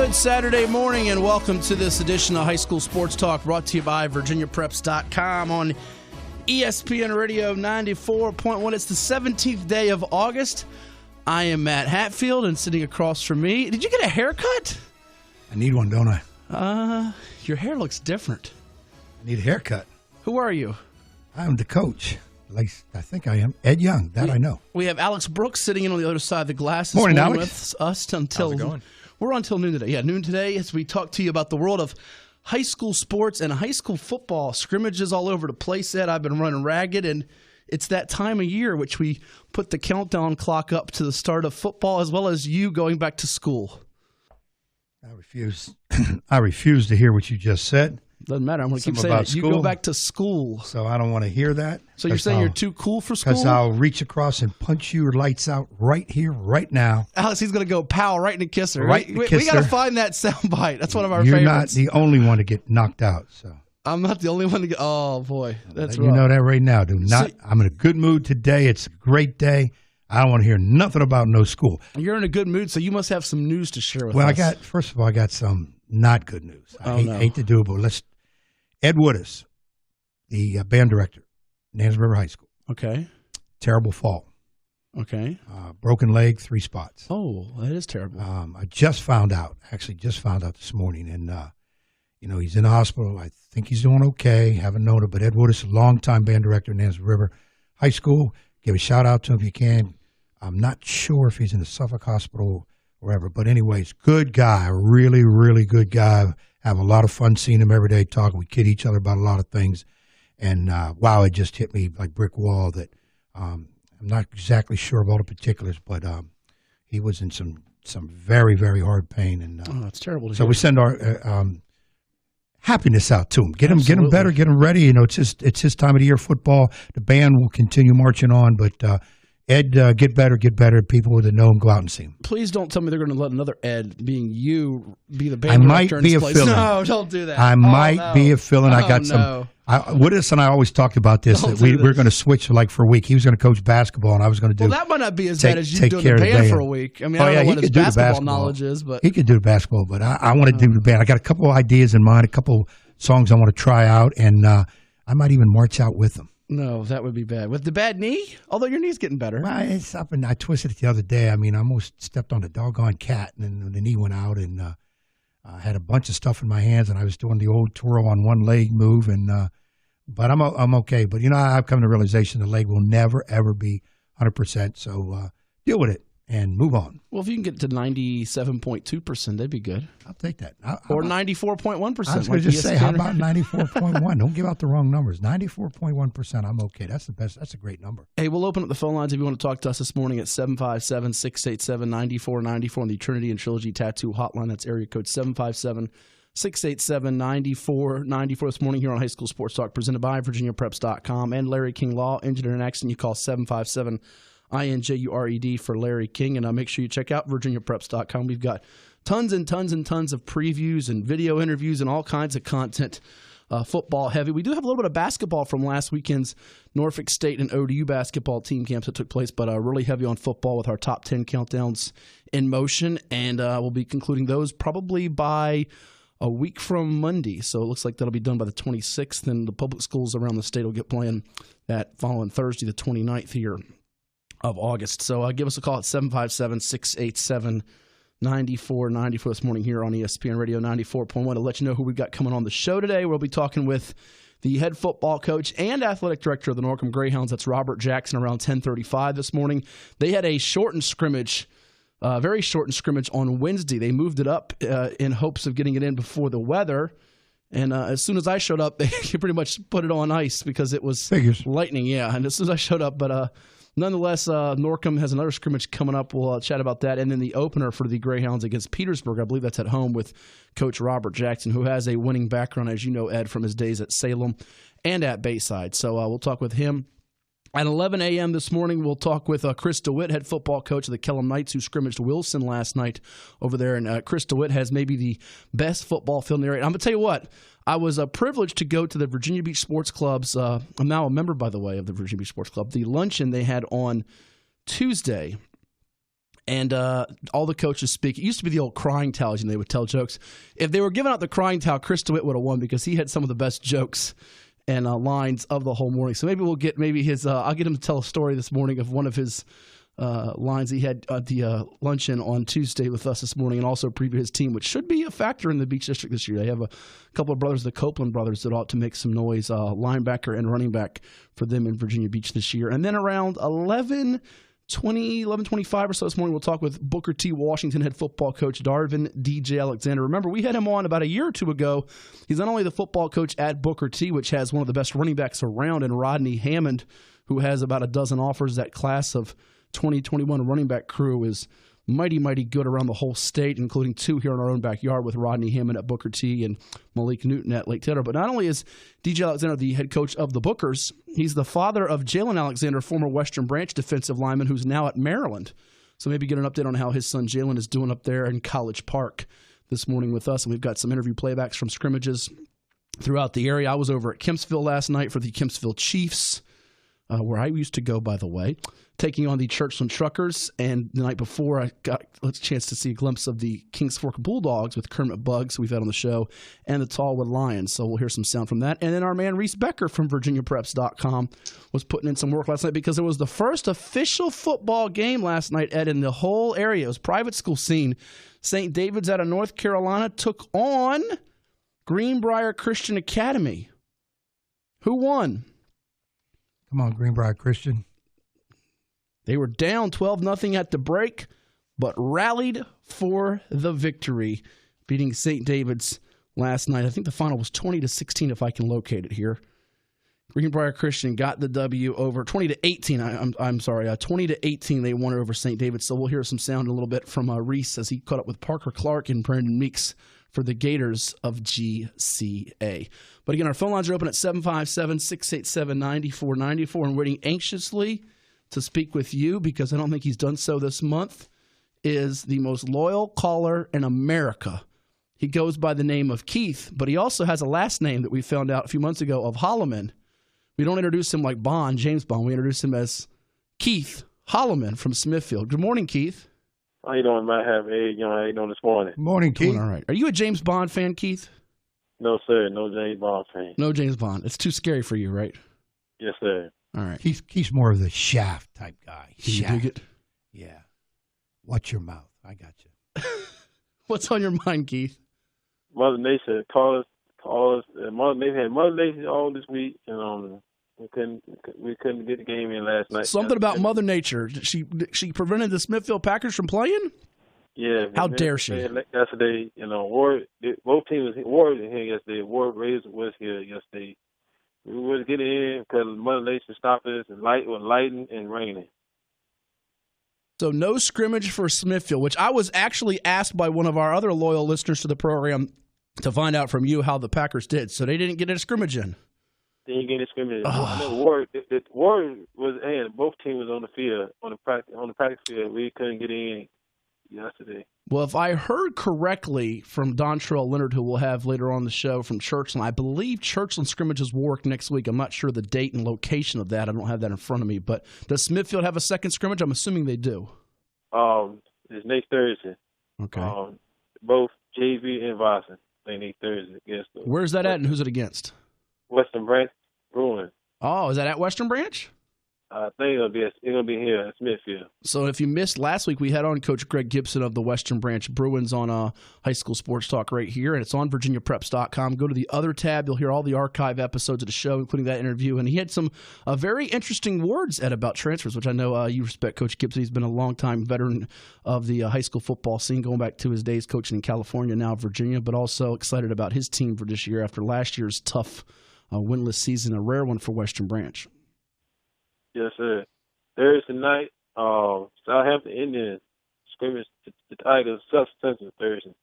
Good Saturday morning and welcome to this edition of High School Sports Talk brought to you by VirginiaPreps.com on ESPN Radio 94.1. It's the 17th day of August. I am Matt Hatfield and sitting across from me. Did you get a haircut? I need one, don't I? Your hair looks different. I need a haircut. Who are you? I'm the coach. At least I think I am. Ed Young, I know. We have Alex Brooks sitting in on the other side of the glass. Morning, Alex. With us until How's it going? We're on until noon today. Yeah, noon today as we talk to you about the world of high school sports and high school football. Scrimmages all over the place, Ed. I've been running ragged, and it's that time of year which we put the countdown clock up to the start of football as well as you going back to school. I refuse. I refuse to hear what you just said. Doesn't matter. I'm going to keep saying it. You go back to school. So I don't want to hear that. So you're saying you're too cool for school? Because I'll reach across and punch your lights out right here, right now. Alex, he's going to go pow right in the kisser. Right We got to find that soundbite. That's one of our You're favorites. You're not the only one to get knocked out. So I'm not the only one to get. Oh boy, that's rough. You know that right now. I'm in a good mood today. It's a great day. I don't want to hear nothing about no school. You're in a good mood, so you must have some news to share with us. Well, first of all, I got some not good news. I hate to do it, but Ed Woodis, the band director, Nan's River High School. Okay. Terrible fall. Okay. Broken leg, 3 spots. Oh, that is terrible. I just found out this morning, and he's in the hospital. I think he's doing okay. Haven't known it, but Ed Woodis, a longtime band director at Nan's River High School. Give a shout out to him if you can. I'm not sure if he's in the Suffolk Hospital or wherever, but anyways, good guy, really, really good guy. Have a lot of fun seeing him every day, talking. We kid each other about a lot of things. And, wow, it just hit me like brick wall that I'm not exactly sure of all the particulars, but he was in some very, very hard pain. And that's terrible to hear. So we send our happiness out to him. Get him better, get him ready. It's his time of the year, football. The band will continue marching on, but Ed, get better. People that know him, go out and see him. Please don't tell me they're going to let another Ed, being you, be the band director in this place. Fill-in. No, don't do that. I might be a fill-in. I got some. Woodis and I always talked about this. That we're going to switch for a week. He was going to coach basketball, and I was going to do. Well, that might not be as bad as you doing the band for a week. I mean, I don't know what his basketball knowledge is, but he could do the basketball. But I want to do the band. I got a couple of ideas in mind, a couple songs I want to try out, and I might even march out with them. No, that would be bad. With the bad knee? Although your knee's getting better. Well, it's up, and I twisted it the other day. I mean, I almost stepped on a doggone cat, and then the knee went out, and I had a bunch of stuff in my hands, and I was doing the old twirl on one leg move, and but I'm okay. But, I've come to the realization the leg will never, ever be 100%, so deal with it and move on. Well, if you can get to 97.2%, that'd be good. I'll take that. Or 94.1%. I was going to just say, how about 94.1? Don't give out the wrong numbers. 94.1%, I'm okay. That's the best. That's a great number. Hey, we'll open up the phone lines if you want to talk to us this morning at 757-687-9494 on the Trinity and Trilogy Tattoo Hotline. That's area code 757-687-9494 this morning here on High School Sports Talk, presented by VirginiaPreps.com and Larry King Law. Injured in an accident, you call 757 INJURED for Larry King, and make sure you check out VirginiaPreps.com. We've got tons and tons and tons of previews and video interviews and all kinds of content, football heavy. We do have a little bit of basketball from last weekend's Norfolk State and ODU basketball team camps that took place, but really heavy on football with our top 10 countdowns in motion, and we'll be concluding those probably by a week from Monday. So it looks like that'll be done by the 26th, and the public schools around the state will get playing that following Thursday, the 29th here of August. So give us a call at 757-687-9494 this morning here on ESPN Radio 94.1 to let you know who we've got coming on the show today. We'll be talking with the head football coach and athletic director of the Norcom Greyhounds. That's Robert Jackson around 10:35 this morning. They had a shortened scrimmage, very shortened scrimmage on Wednesday. They moved it up in hopes of getting it in before the weather. And as soon as I showed up, they pretty much put it on ice because it was lightning. Yeah, and as soon as I showed up, but nonetheless, Norcom has another scrimmage coming up. We'll chat about that. And then the opener for the Greyhounds against Petersburg. I believe that's at home with Coach Robert Jackson, who has a winning background, as you know, Ed, from his days at Salem and at Bayside. So we'll talk with him. At 11 a.m. this morning, we'll talk with Chris DeWitt, head football coach of the Kellum Knights, who scrimmaged Wilson last night over there. And Chris DeWitt has maybe the best football field in the area. I'm going to tell you what, I was privileged to go to the Virginia Beach Sports Club's, I'm now a member, by the way, of the Virginia Beach Sports Club, the luncheon they had on Tuesday. And all the coaches speak. It used to be the old crying towels, and they would tell jokes. If they were giving out the crying towel, Chris DeWitt would have won because he had some of the best jokes and lines of the whole morning. So maybe we'll get his. I'll get him to tell a story this morning of one of his lines he had at the luncheon on Tuesday with us this morning, and also preview his team, which should be a factor in the Beach District this year. They have a couple of brothers, the Copeland brothers, that ought to make some noise, linebacker and running back for them in Virginia Beach this year. And then around 11:25 or so this morning, we'll talk with Booker T. Washington head football coach Darvin DJ Alexander. Remember, we had him on about a year or two ago. He's not only the football coach at Booker T., which has one of the best running backs around, and Rodney Hammond, who has about a dozen offers. That class of 2021 running back crew is mighty, mighty good around the whole state, including 2 here in our own backyard with Rodney Hammond at Booker T and Malik Newton at Lake Taylor. But not only is DJ Alexander the head coach of the Bookers, he's the father of Jalen Alexander, former Western Branch defensive lineman who's now at Maryland. So maybe get an update on how his son Jalen is doing up there in College Park this morning with us. And we've got some interview playbacks from scrimmages throughout the area. I was over at Kempsville last night for the Kempsville Chiefs, where I used to go, by the way, taking on the Churchland Truckers. And the night before, I got a chance to see a glimpse of the Kings Fork Bulldogs with Kermit Buggs, who we've had on the show, and the Tallwood Lions. So we'll hear some sound from that. And then our man Reese Becker from VirginiaPreps.com was putting in some work last night because it was the first official football game last night, Ed, in the whole area. It was private school scene. St. David's out of North Carolina took on Greenbrier Christian Academy. Who won? Come on, Greenbrier Christian. They were down 12-0 at the break, but rallied for the victory, beating St. David's last night. I think the final was 20-16, if I can locate it here. Greenbrier Christian got the W over 20-18. I'm sorry, 20-18. They won it over St. David's. So we'll hear some sound a little bit from Reese as he caught up with Parker Clark and Brandon Meeks for the Gators of GCA. But again, our phone lines are open at 757-687-9494, and waiting anxiously to speak with you, because I don't think he's done so this month, is the most loyal caller in America. He goes by the name of Keith, but he also has a last name that we found out a few months ago of Holloman. We don't introduce him like Bond, James Bond. We introduce him as Keith Holloman from Smithfield. Good morning, Keith. How you doing, Matt? How you doing this morning? Morning, Keith. Doing all right. Are you a James Bond fan, Keith? No, sir. No James Bond fan. No James Bond. It's too scary for you, right? Yes, sir. All right. Keith's more of the Shaft type guy. Can you dig it? Yeah. Watch your mouth. I got you. What's on your mind, Keith? Mother Nature called us. Mother Nature all this week, and we couldn't get the game in last night. Something about Mother Nature. She prevented the Smithfield Packers from playing? Yeah. How dare she? Yesterday, Ward, both teams, Ward was here yesterday. Ward Razor was here yesterday. We were getting in because Mother Nature stopped us, and was lighting and raining. So no scrimmage for Smithfield, which I was actually asked by one of our other loyal listeners to the program to find out from you how the Packers did. So they didn't get a scrimmage in. They didn't get a scrimmage. I know Ward was in. Both teams was on the field, on the practice field. We couldn't get in yesterday. Well, if I heard correctly from Dontrell Leonard, who we'll have later on the show from Churchland, I believe Churchland scrimmages will work next week. I'm not sure the date and location of that. I don't have that in front of me. But does Smithfield have a second scrimmage? I'm assuming they do. It's next Thursday. Okay. Both JV and Vossen. They need Thursday against them. Where's that at and who's it against? Western Branch Bruin. Oh, is that at Western Branch? I think it'll be here at Smithfield. So if you missed last week, we had on Coach Greg Gibson of the Western Branch Bruins on High School Sports Talk right here, and it's on VirginiaPreps.com. Go to the other tab. You'll hear all the archive episodes of the show, including that interview. And he had some very interesting words, Ed, about transfers, which I know you respect Coach Gibson. He's been a longtime veteran of the high school football scene, going back to his days coaching in California, now Virginia, but also excited about his team for this year after last year's tough winless season, a rare one for Western Branch. Yes, sir. Thursday night, Southampton Indians scrimmage the Tigers Central Thursday.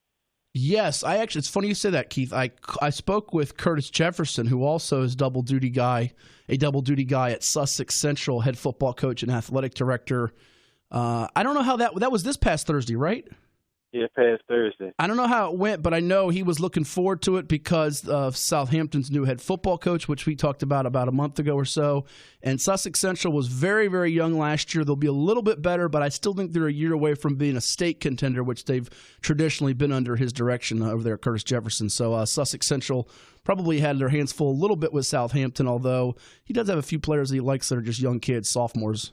Yes, it's funny you say that, Keith. I spoke with Curtis Jefferson, who also is a double duty guy at Sussex Central, head football coach and athletic director. I don't know how that was this past Thursday, right? Yeah, past Thursday. I don't know how it went, but I know he was looking forward to it because of Southampton's new head football coach, which we talked about a month ago or so. And Sussex Central was very, very young last year. They'll be a little bit better, but I still think they're a year away from being a state contender, which they've traditionally been under his direction over there, Curtis Jefferson. So Sussex Central probably had their hands full a little bit with Southampton, although he does have a few players that he likes that are just young kids, sophomores.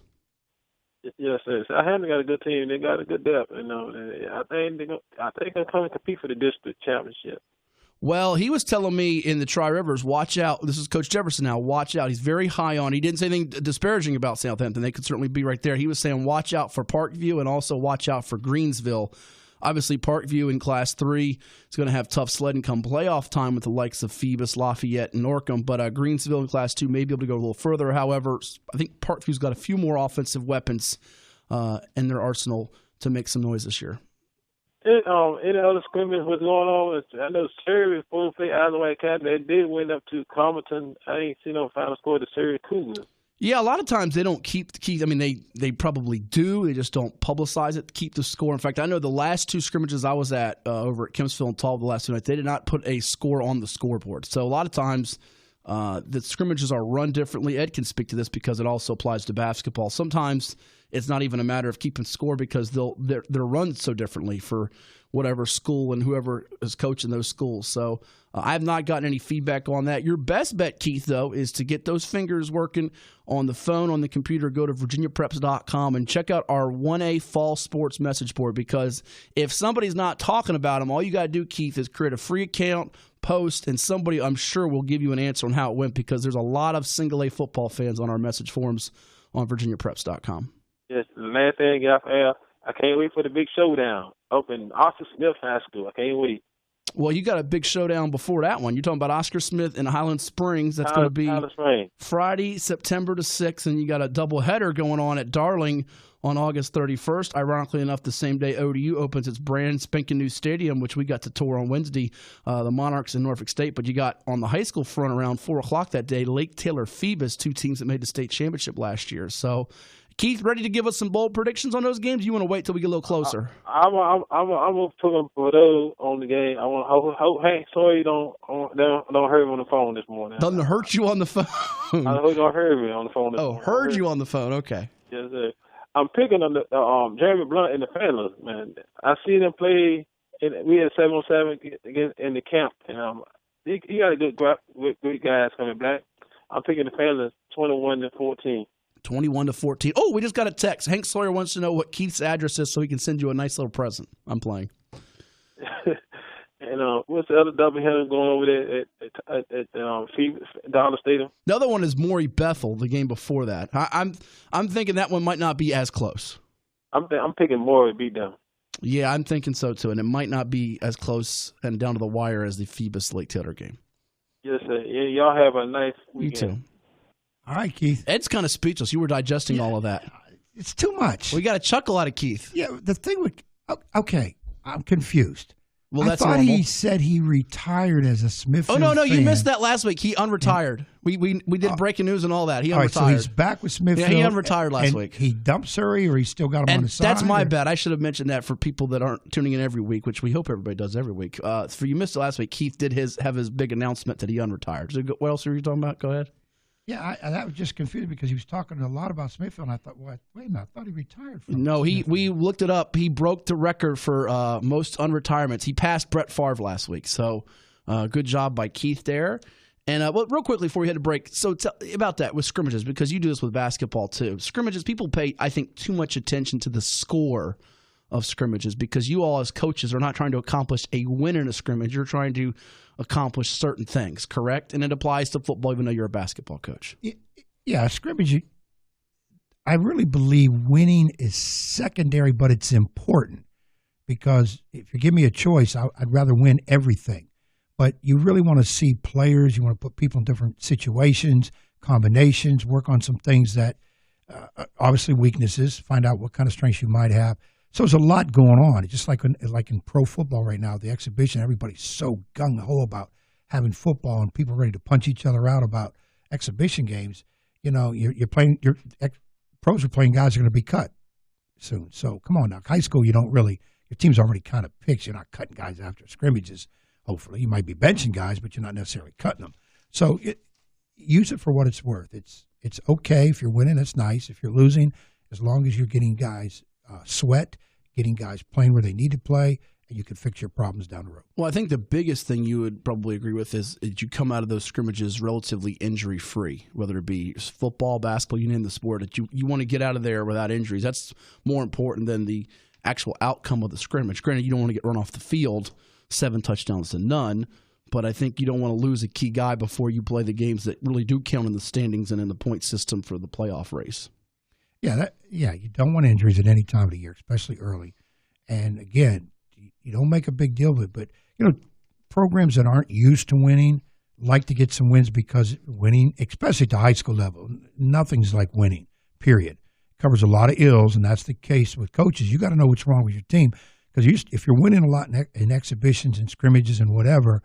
Yes, sir. So I haven't got a good team. They got a good depth, you know. And I think they're coming to compete for the district championship. Well, he was telling me in the Tri-Rivers, watch out. This is Coach Jefferson now. Watch out. He's very high on. He didn't say anything disparaging about Southampton. They could certainly be right there. He was saying watch out for Parkview and also watch out for Greensville. Obviously, Parkview in Class 3 is going to have tough sledding come playoff time with the likes of Phoebus, Lafayette, and Norcom. But Greensville in Class 2 may be able to go a little further. However, I think Parkview's got a few more offensive weapons in their arsenal to make some noise this year. Any other scrimmage what's going on? I know Surrey was supposed to play Isleworth Academy. They did win up to Carmelton. I ain't seen no final score to Surrey Cougars. Yeah, a lot of times they don't keep. I mean, they probably do. They just don't publicize it to keep the score. In fact, I know the last two scrimmages I was at over at Kempsville and Tall the last two nights, they did not put a score on the scoreboard. So a lot of times the scrimmages are run differently. Ed can speak to this because it also applies to basketball. Sometimes it's not even a matter of keeping score because they're run so differently for whatever school and whoever is coaching those schools. So I have not gotten any feedback on that. Your best bet, Keith, though, is to get those fingers working on the phone, on the computer. Go to virginiapreps.com and check out our 1A Fall Sports message board, because if somebody's not talking about them, all you got to do, Keith, is create a free account, post, and somebody, I'm sure, will give you an answer on how it went, because there's a lot of single-A football fans on our message forums on virginiapreps.com. Yes, the last thing I can't wait for the big showdown up in Oscar Smith High School. I can't wait. Well, you got a big showdown before that one. You're talking about Oscar Smith in Highland Springs. That's going to be Friday, September the 6th, and you got a doubleheader going on at Darling on August 31st. Ironically enough, the same day ODU opens its brand spanking new stadium, which we got to tour on Wednesday, the Monarchs in Norfolk State. But you got on the high school front around 4 o'clock that day, Lake Taylor Phoebus, two teams that made the state championship last year. So, Keith, ready to give us some bold predictions on those games? You want to wait till we get a little closer? I'm gonna put them for those on the game. I want hope Hank Sawyer don't hurt me on the phone this morning. Doesn't hurt you on the phone? I hope don't hurt me on the phone this morning. Oh, heard you on the phone. Okay. Yes, sir. I'm picking on the Jeremy Blunt and the fellas, man. I see them play. We had 7-on-7 in the camp, and he got a good guys coming back. I'm picking the fellas 21-14. 21-14. Oh, we just got a text. Hank Sawyer wants to know what Keith's address is so he can send you a nice little present. I'm playing. And what's the other doubleheader going over there at Dollar Stadium? The other one is Maury Bethel, the game before that. I'm thinking that one might not be as close. I'm picking Maury to beat them. Yeah, I'm thinking so too, and it might not be as close and down to the wire as the Phoebus Lake Taylor game. Yes, sir. Yeah, y'all have a nice weekend. You too. All right, Keith. Ed's kind of speechless. You were digesting all of that. It's too much. We got a chuckle out of Keith. Yeah, the thing with okay, I'm confused. Well, that's I thought normal. he said he retired as a Smithfield fan. No, you missed that last week. He unretired. We did breaking news and all that. He unretired. All right, so he's back with Smithfield. Yeah, he unretired last week. He dumped Surrey, or he still got him on the side? That's my bad. I should have mentioned that for people that aren't tuning in every week, which we hope everybody does every week. For you missed it last week, Keith did have his big announcement that he unretired. So what else are you talking about? Go ahead. Yeah, that was just confusing because he was talking a lot about Smithfield, and I thought, wait a minute, I thought he retired from No, we looked it up. He broke the record for most unretirements. He passed Brett Favre last week, so good job by Keith there. And real quickly before we head to break, so tell about that with scrimmages, because you do this with basketball too. Scrimmages, people pay, I think, too much attention to the score of scrimmages because you all as coaches are not trying to accomplish a win in a scrimmage. You're trying to accomplish certain things, correct? And it applies to football even though you're a basketball coach. Yeah, scrimmage, I really believe winning is secondary, but it's important because if you give me a choice, I'd rather win everything. But you really want to see players. You want to put people in different situations, combinations, work on some things that obviously weaknesses, find out what kind of strengths you might have. So there's a lot going on. It's just like in pro football right now, the exhibition, everybody's so gung-ho about having football and people ready to punch each other out about exhibition games. You know, pros are playing guys who are going to be cut soon. So come on now. High school, you don't really your team's already kind of picked. You're not cutting guys after scrimmages, hopefully. You might be benching guys, but you're not necessarily cutting them. So use it for what it's worth. It's okay if you're winning, that's nice. If you're losing, as long as you're getting guys sweat, getting guys playing where they need to play, and you can fix your problems down the road. Well, I think the biggest thing you would probably agree with is you come out of those scrimmages relatively injury-free, whether it be football, basketball, you name the sport, that you want to get out of there without injuries. That's more important than the actual outcome of the scrimmage. Granted, you don't want to get run off the field 7 touchdowns to none, but I think you don't want to lose a key guy before you play the games that really do count in the standings and in the point system for the playoff race. Yeah, you don't want injuries at any time of the year, especially early. And again, you don't make a big deal of it, but programs that aren't used to winning like to get some wins because winning, especially at the high school level, nothing's like winning, period. It covers a lot of ills, and that's the case with coaches. You got to know what's wrong with your team because if you're winning a lot in exhibitions and scrimmages and whatever,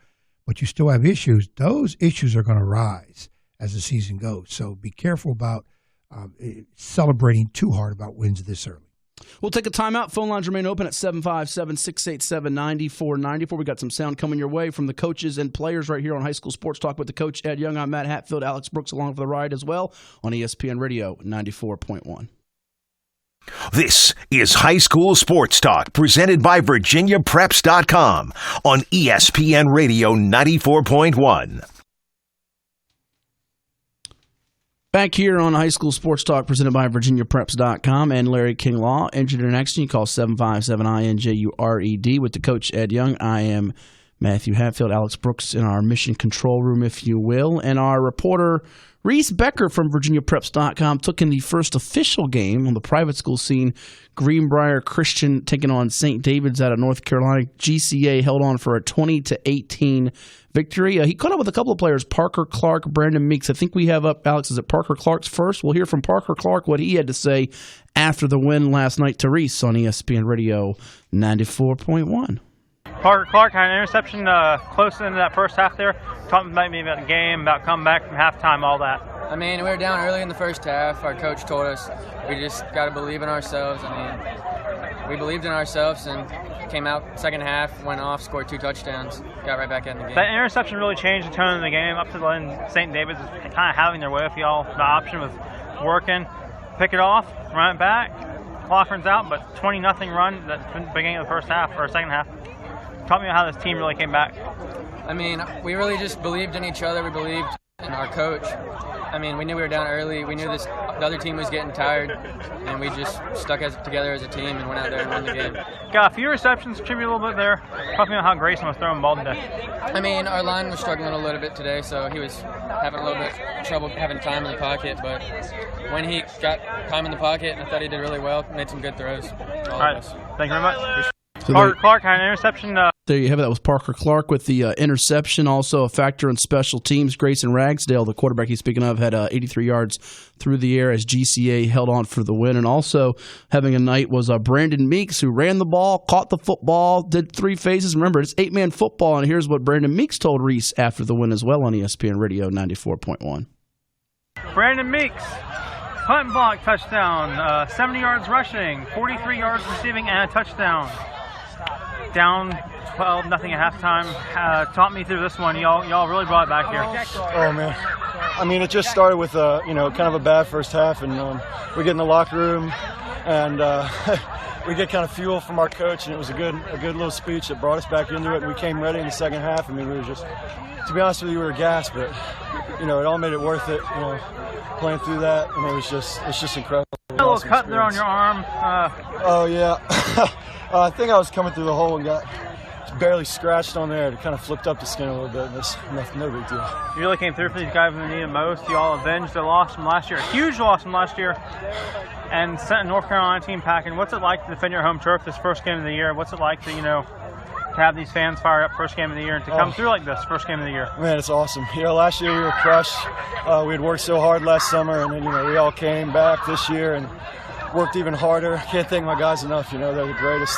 but you still have issues, those issues are going to rise as the season goes. So be careful about celebrating too hard about wins this early. We'll take a timeout. Phone lines remain open at 757-687-9494. We got some sound coming your way from the coaches and players right here on High School Sports Talk with the coach, Ed Young. I'm Matt Hatfield. Alex Brooks along for the ride as well on ESPN Radio 94.1. This is High School Sports Talk presented by VirginiaPreps.com on ESPN Radio 94.1. Back here on High School Sports Talk presented by VirginiaPreps.com and Larry King Law. Injured or next, you call 757-INJURED with the coach, Ed Young. I am Matthew Hatfield, Alex Brooks in our mission control room, if you will. And our reporter, Reese Becker from VirginiaPreps.com, took in the first official game on the private school scene. Greenbrier Christian taking on St. David's out of North Carolina. GCA held on for a 20-18 victory. He caught up with a couple of players, Parker Clark, Brandon Meeks. I think we have up, Alex, is it Parker Clark's first? We'll hear from Parker Clark what he had to say after the win last night to Reese on ESPN Radio 94.1. Parker Clark had an interception close into that first half there. Talking about me about the game, about coming back from halftime, all that. I mean, we were down early in the first half. Our coach told us we just got to believe in ourselves. I mean, we believed in ourselves and came out second half, went off, scored 2 touchdowns, got right back in the game. That interception really changed the tone of the game. Up to the end, St. David's was kind of having their way with y'all. The option was working, pick it off, run it back. Clock runs out, but 20-0 run at the beginning of the first half or second half. Taught me how this team really came back. I mean, we really just believed in each other. We believed in our coach. I mean, we knew we were down early. We knew the other team was getting tired, and we just stuck together as a team and went out there and won the game. Got a few receptions, contributed a little bit there. Talk to me about how Grayson was throwing the ball today. I mean, our line was struggling a little bit today, so he was having a little bit of trouble having time in the pocket. But when he got time in the pocket, I thought he did really well, made some good throws. All right, thank you very much. So Parker Clark had an interception. There you have it. That was Parker Clark with the interception. Also a factor in special teams. Grayson Ragsdale, the quarterback he's speaking of, had 83 yards through the air as GCA held on for the win. And also having a night was Brandon Meeks, who ran the ball, caught the football, did 3 phases. Remember, it's 8-man football, and here's what Brandon Meeks told Reese after the win as well on ESPN Radio 94.1. Brandon Meeks, punt block touchdown, 70 yards rushing, 43 yards receiving, and a touchdown. Down 12-0 at halftime. Taught me through this one. Y'all really brought it back here. Oh man, I mean, it just started with kind of a bad first half, and we get in the locker room, and we get kind of fuel from our coach, and it was a good little speech that brought us back into it. And we came ready in the second half. I mean, we were just, to be honest with you, we were gassed, but it all made it worth it. Playing through that, and it's just incredible. A little cut there on your arm. Oh yeah. I think I was coming through the hole and got barely scratched on there. It kind of flipped up the skin a little bit. It's no big deal. You really came through for these guys when they needed most. You all avenged their loss from last year. A huge loss from last year. And sent a North Carolina team packing. What's it like to defend your home turf this first game of the year? What's it like to, to have these fans fired up first game of the year and to come through like this first game of the year? Man, it's awesome. Last year we were crushed. We had worked so hard last summer, and then, we all came back this year and worked even harder. Can't thank my guys enough. They're the greatest.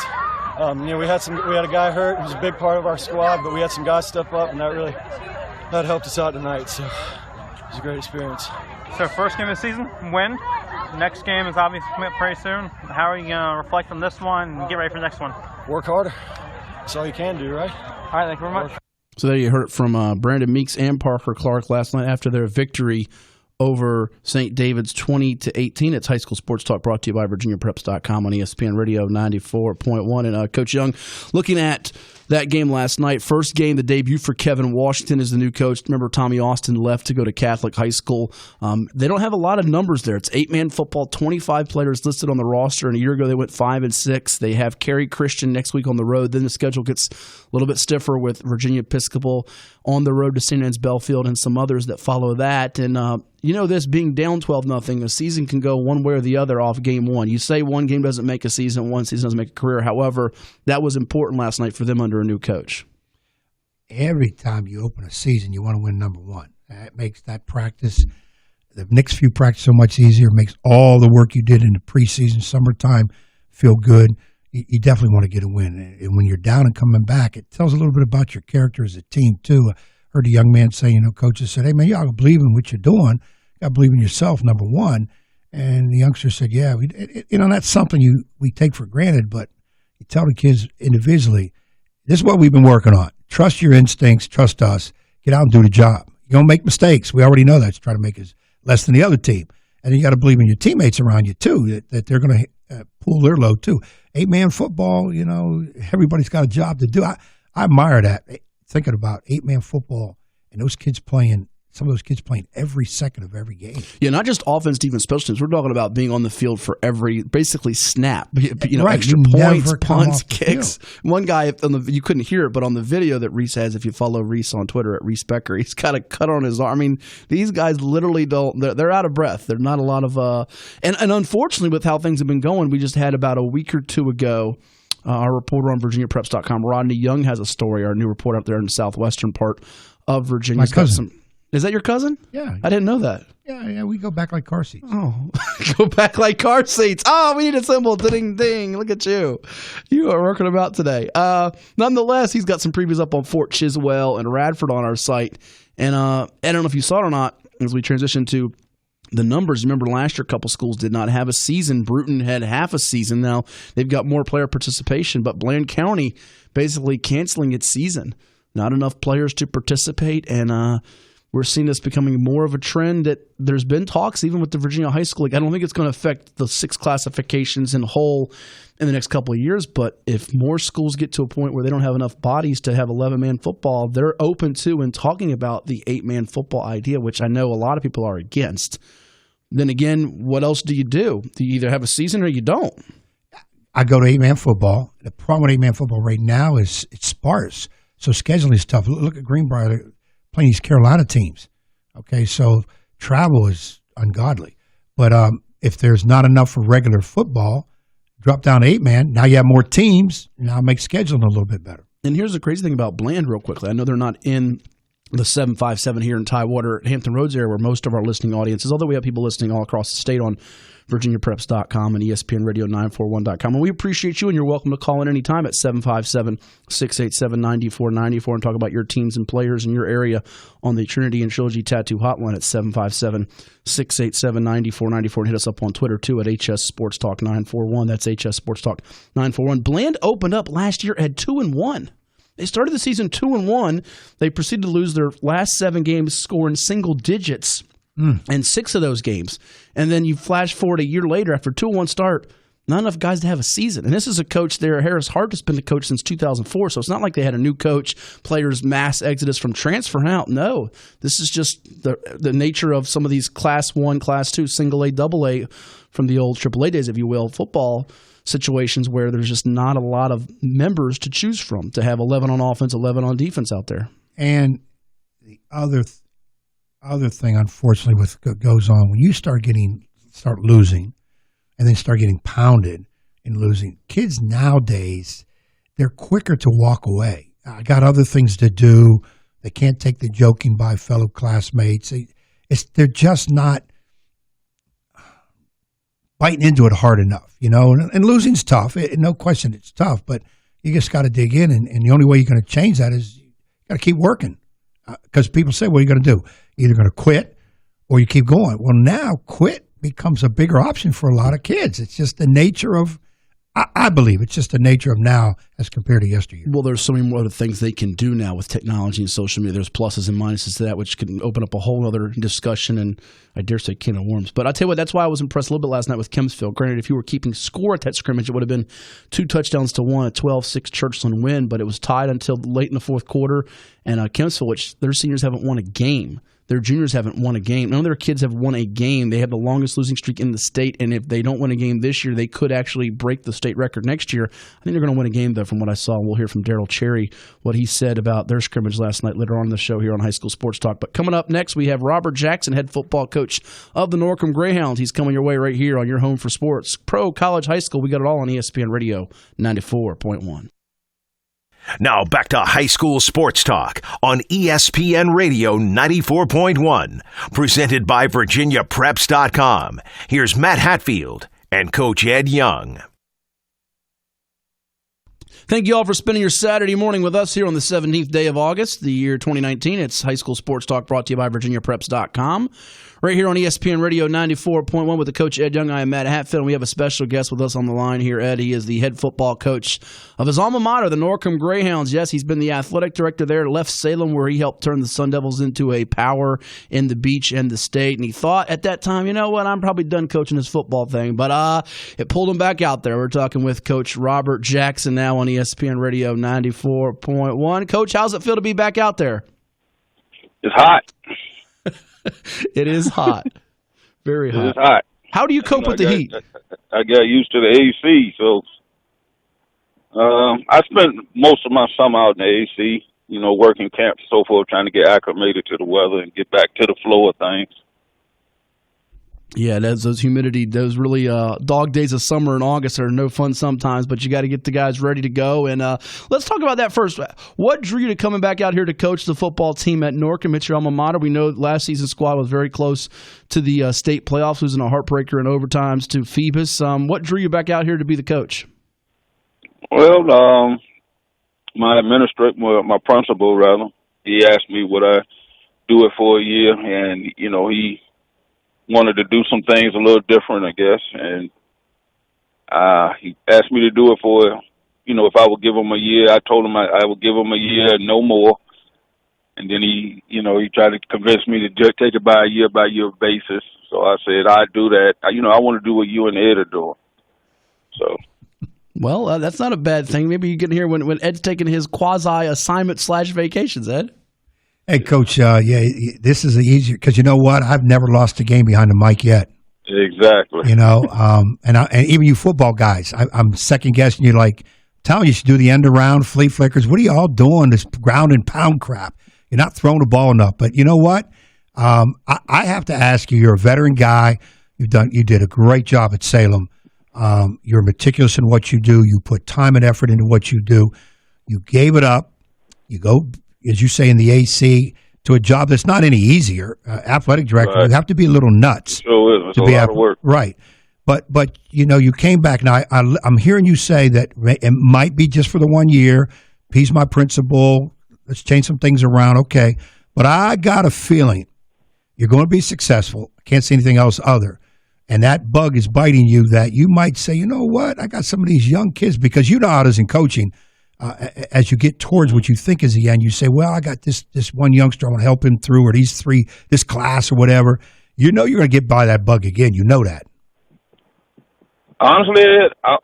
We had a guy hurt. He was a big part of our squad, but we had some guys step up, and that helped us out tonight. So it was a great experience. So first game of the season, win. Next game is obviously coming up pretty soon. How are you going to reflect on this one and get ready for the next one? Work harder. That's all you can do, right? All right, thank you very much. So there you heard it from Brandon Meeks and Parker Clark last night after their victory over St. David's 20-18. It's High School Sports Talk brought to you by VirginiaPreps.com on ESPN Radio 94.1. And Coach Young, looking at that game last night, first game, the debut for Kevin Washington as the new coach. Remember, Tommy Austin left to go to Catholic High School. They don't have a lot of numbers there. It's 8-man football, 25 players listed on the roster, and a year ago they went 5-6. They have Cary Christian next week on the road. Then the schedule gets a little bit stiffer with Virginia Episcopal on the road to St. Anne's Belfield and some others that follow that. And this being down 12-0, a season can go one way or the other off game one. You say one game doesn't make a season, one season doesn't make a career. However, that was important last night for them under a new coach. Every time you open a season, you want to win number one. That makes that practice, the next few practice so much easier. It makes all the work you did in the preseason, summertime, feel good. You definitely want to get a win. And when you're down and coming back, it tells a little bit about your character as a team, too. I heard a young man say, coaches said, hey, man, you got to believe in what you're doing. You got to believe in yourself, number one. And the youngster said, yeah, that's something we take for granted, but you tell the kids individually, this is what we've been working on. Trust your instincts, trust us, get out and do the job. You're going to make mistakes. We already know that. Try to make us less than the other team. And then you got to believe in your teammates around you, too, that they're going to pull their load, too. 8-man football, everybody's got a job to do. I admire that. Thinking about 8-man football and some of those kids playing every second of every game. Yeah, not just offense, defense, special teams. We're talking about being on the field for every, basically snap. Right. Extra points, punts, kicks. One guy, you couldn't hear it, but on the video that Reese has, if you follow Reese on Twitter at Reese Becker, he's got a cut on his arm. I mean, these guys literally they're out of breath. They're not a lot of and unfortunately, with how things have been going, we just had about a week or two ago, our reporter on VirginiaPreps.com, Rodney Young, has a story, our new reporter up there in the southwestern part of Virginia. My cousin. Is that your cousin? Yeah. I didn't know that. Yeah, we go back like car seats. Oh, go back like car seats. Oh, we need a symbol. Ding, ding. Look at you. You are working them out today. Nonetheless, he's got some previews up on Fort Chiswell and Radford on our site. And I don't know if you saw it or not, as we transition to the numbers. Remember last year, a couple schools did not have a season. Bruton had half a season. Now they've got more player participation, but Bland County basically canceling its season. Not enough players to participate, and we're seeing this becoming more of a trend that there's been talks even with the Virginia High School League. I don't think it's going to affect the 6 classifications in whole in the next couple of years, but if more schools get to a point where they don't have enough bodies to have 11-man football, they're open to and talking about the 8-man football idea, which I know a lot of people are against. Then again, what else do? You either have a season or you don't. I go to 8-man football. The problem with 8-man football right now is it's sparse. So scheduling is tough. Look at Greenbrier playing these Carolina teams. Okay, so travel is ungodly. But if there's not enough for regular football, drop down to 8-man. Now you have more teams. Now make scheduling a little bit better. And here's the crazy thing about Bland real quickly. I know they're not in the 757 here in Tidewater, Hampton Roads area where most of our listening audience is, although we have people listening all across the state on VirginiaPreps.com and ESPNRadio941.com. And we appreciate you, and you're welcome to call in anytime at 757-687-9494 and talk about your teams and players in your area on the Trinity and Trilogy Tattoo Hotline at 757-687-9494. And hit us up on Twitter, too, at HS Sports Talk 941. That's HS Sports Talk 941. Bland opened up last year at 2-1. They started the season 2-1. They proceeded to lose their last 7 games, scoring single digits in 6 of those games. And then you flash forward a year later after 2-1 start, not enough guys to have a season. And this is a coach there. Harris Hart has been the coach since 2004, so it's not like they had a new coach, players mass exodus from transfer out. No, this is just the nature of some of these Class 1, Class 2, single A, double A from the old AAA days, if you will, football situations where there's just not a lot of members to choose from to have 11 on offense, 11 on defense out there. And the other thing, unfortunately, with what goes on, when you start losing and then start getting pounded and losing, kids nowadays, they're quicker to walk away. I got other things to do. They can't take the joking by fellow classmates. They're just not biting into it hard enough, and losing's tough. No question it's tough, but you just got to dig in, and the only way you're going to change that is you got to keep working. Because people say, what are you going to do? Either going to quit or you keep going. Well, now quit becomes a bigger option for a lot of kids. It's just the nature of, I believe, it's just the nature of now as compared to yesteryear. Well, there's so many more other things they can do now with technology and social media. There's pluses and minuses to that, which can open up a whole other discussion and, I dare say, can of worms. But I'll tell you what, that's why I was impressed a little bit last night with Kempsville. Granted, if you were keeping score at that scrimmage, it would have been 2 touchdowns to 1, a 12-6 Churchland win, but it was tied until late in the fourth quarter. And Kempsville, which their seniors haven't won a game. Their juniors haven't won a game. None of their kids have won a game. They have the longest losing streak in the state, and if they don't win a game this year, they could actually break the state record next year. I think they're going to win a game, though, from what I saw. We'll hear from Daryl Cherry what he said about their scrimmage last night later on in the show here on High School Sports Talk. But coming up next, we have Robert Jackson, head football coach of the Norcom Greyhounds. He's coming your way right here on your home for sports. Pro, college, high school, we got it all on ESPN Radio 94.1. Now back to High School Sports Talk on ESPN Radio 94.1. Presented by VirginiaPreps.com. Here's Matt Hatfield and Coach Ed Young. Thank you all for spending your Saturday morning with us here on the 17th day of August, the year 2019. It's High School Sports Talk brought to you by VirginiaPreps.com. Right here on ESPN Radio 94.1 with the Coach Ed Young. I am Matt Hatfield, and we have a special guest with us on the line here, Ed. He is the head football coach of his alma mater, the Norcom Greyhounds. Yes, he's been the athletic director there, left Salem, where he helped turn the Sun Devils into a power in the beach and the state. And he thought at that time, you know what, I'm probably done coaching this football thing. But it pulled him back out there. We're talking with Coach Robert Jackson now on ESPN Radio 94.1. Coach, how's it feel to be back out there? It's hot. It is hot. Very hot. It's hot. How do you cope with the heat? I got used to the AC, so I spent most of my summer out in the AC, working camps and so forth, trying to get acclimated to the weather and get back to the flow of things. Yeah, those humidity, those really dog days of summer in August are no fun sometimes, but you got to get the guys ready to go. And let's talk about that first. What drew you to coming back out here to coach the football team at Norcom? It's your alma mater. We know last season's squad was very close to the state playoffs, losing a heartbreaker in overtimes to Phoebus. What drew you back out here to be the coach? Well, my principal, rather, he asked me would I do it for a year, and, he wanted to do some things a little different, I guess, and he asked me to do it for, if I would give him a year. I told him I would give him a year, no more, and then he tried to convince me to just take it by year basis. So I said I'd do that. I want to do what you and Ed are doing. So. Well, that's not a bad thing. Maybe you get here when Ed's taking his quasi-assignment/vacations, Ed. Hey, Coach, this is easier because you know what? I've never lost a game behind the mic yet. Exactly. And even you football guys, I'm second guessing you. Like, telling you should do the end around, flea flickers. What are you all doing? This ground and pound crap. You're not throwing the ball enough. But you know what? I have to ask you. You're a veteran guy. You did a great job at Salem. You're meticulous in what you do. You put time and effort into what you do. You gave it up. You go, as you say, in the AC to a job that's not any easier. Athletic director, right. You have to be a little nuts. Sure is. It's a lot of work. Right. But you came back. Now, I'm hearing you say that it might be just for the 1 year. He's my principal. Let's change some things around. Okay. But I got a feeling you're going to be successful. I can't see anything else other. And that bug is biting you that you might say, you know what, I got some of these young kids, because you know how it is in coaching. As you get towards what you think is the end, you say, well, I got this one youngster, I want to help him through, or these three, this class or whatever. You know you're going to get by that bug again. You know that. Honestly,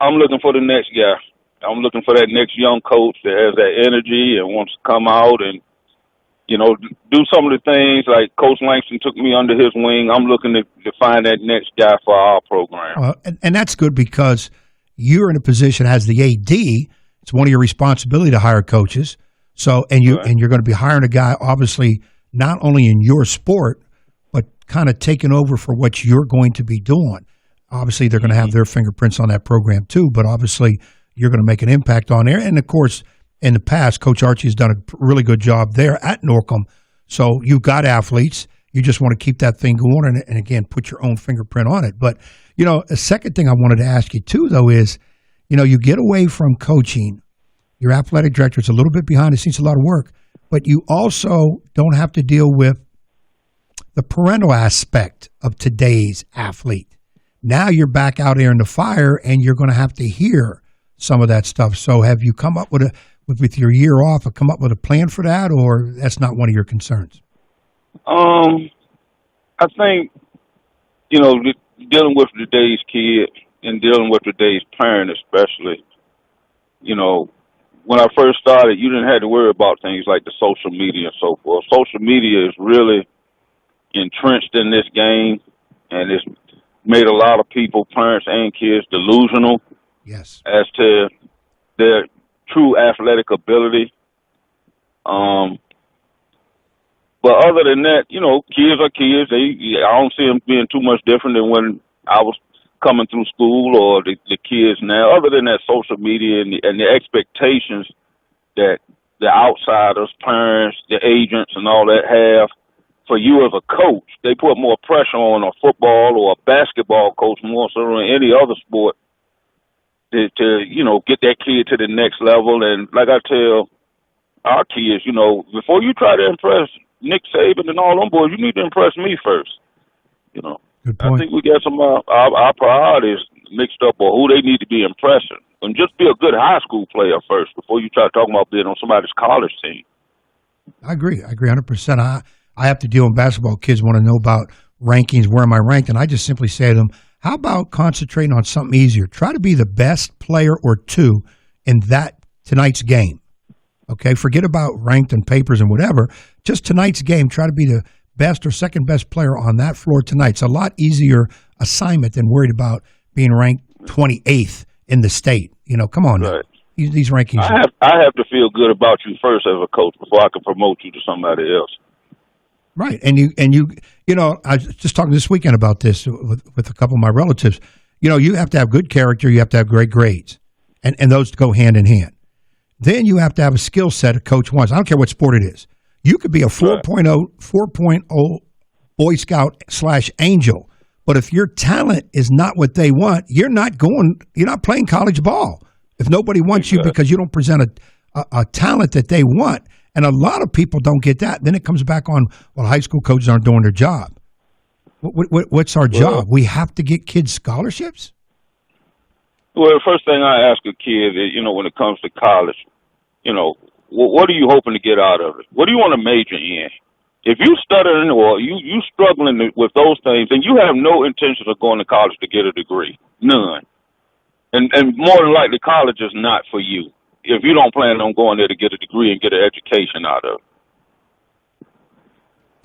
I'm looking for the next guy. I'm looking for that next young coach that has that energy and wants to come out and, do some of the things like Coach Langston took me under his wing. I'm looking to find that next guy for our program. And that's good because you're in a position as the AD. It's one of your responsibility to hire coaches. So, and you're going to be hiring a guy, obviously, not only in your sport, but kind of taking over for what you're going to be doing. Obviously, they're going to have their fingerprints on that program too, but obviously you're going to make an impact on there. And of course, in the past, Coach Archie has done a really good job there at Norcom. So you've got athletes. You just want to keep that thing going and again, put your own fingerprint on it. But, a second thing I wanted to ask you too, though, is, you get away from coaching. Your athletic director is a little bit behind the scenes, a lot of work, but you also don't have to deal with the parental aspect of today's athlete. Now you're back out there in the fire, and you're going to have to hear some of that stuff. So have you come up with your year off, or come up with a plan for that, or that's not one of your concerns? I think, dealing with today's kid and dealing with today's parent especially, when I first started, you didn't have to worry about things like the social media and so forth. Social media is really entrenched in this game, and it's made a lot of people, parents and kids, delusional as to their true athletic ability. But other than that, kids are kids. I don't see them being too much different than when I was coming through school or the kids now. Other than that, social media and the expectations that the outsiders, parents, the agents, and all that have for you as a coach. They put more pressure on a football or a basketball coach more so than any other sport to get that kid to the next level. And like I tell our kids, before you try to impress Nick Saban and all them boys, you need to impress me first. Good point. I think we got some our priorities mixed up on who they need to be impressing. And just be a good high school player first before you try talking about being on somebody's college team. I agree 100%. I have to deal with basketball. Kids want to know about rankings, where am I ranked? And I just simply say to them, how about concentrating on something easier? Try to be the best player or two in tonight's game. Okay, forget about ranked and papers and whatever. Just tonight's game, try to be the best or second best player on that floor tonight. It's a lot easier assignment than worried about being ranked 28th in the state. Come on now. Right. These rankings. I have to feel good about you first as a coach before I can promote you to somebody else. Right, and you, I was just talking this weekend about this with a couple of my relatives. You have to have good character, you have to have great grades, and those go hand in hand. Then you have to have a skill set a coach wants. I don't care what sport it is. You could be a 4.0 Boy Scout / Angel, but if your talent is not what they want, you're not playing college ball. If nobody wants you because you don't present a talent that they want. And a lot of people don't get that. Then it comes back on, high school coaches aren't doing their job. What's our job? We have to get kids scholarships? Well, the first thing I ask a kid is, when it comes to college, what are you hoping to get out of it? What do you want to major in? If you stuttering or you struggling with those things, then you have no intention of going to college to get a degree. None. And more than likely, college is not for you if you don't plan on going there to get a degree and get an education out of it.